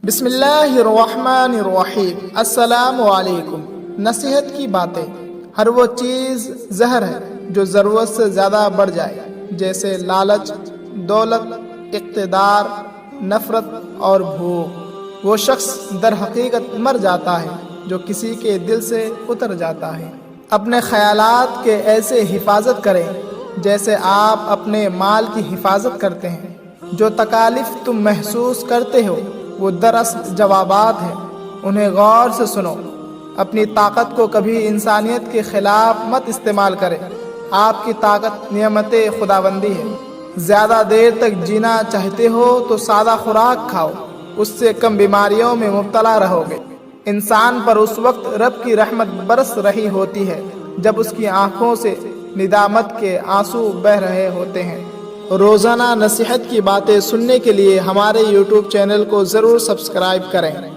بسم اللہ الرحمن الرحیم۔ السلام علیکم۔ نصیحت کی باتیں۔ ہر وہ چیز زہر ہے جو ضرورت سے زیادہ بڑھ جائے، جیسے لالچ، دولت، اقتدار، نفرت اور بھوک۔ وہ شخص در حقیقت مر جاتا ہے جو کسی کے دل سے اتر جاتا ہے۔ اپنے خیالات کے ایسے حفاظت کریں جیسے آپ اپنے مال کی حفاظت کرتے ہیں۔ جو تکالیف تم محسوس کرتے ہو وہ دراصل جوابات ہیں، انہیں غور سے سنو۔ اپنی طاقت کو کبھی انسانیت کے خلاف مت استعمال کریں۔ آپ کی طاقت نعمت خداوندی ہے۔ زیادہ دیر تک جینا چاہتے ہو تو سادہ خوراک کھاؤ، اس سے کم بیماریوں میں مبتلا رہو گے۔ انسان پر اس وقت رب کی رحمت برس رہی ہوتی ہے جب اس کی آنکھوں سے ندامت کے آنسو بہہ رہے ہوتے ہیں۔ روزانہ نصیحت کی باتیں سننے کے لیے ہمارے YouTube چینل کو ضرور سبسکرائب کریں۔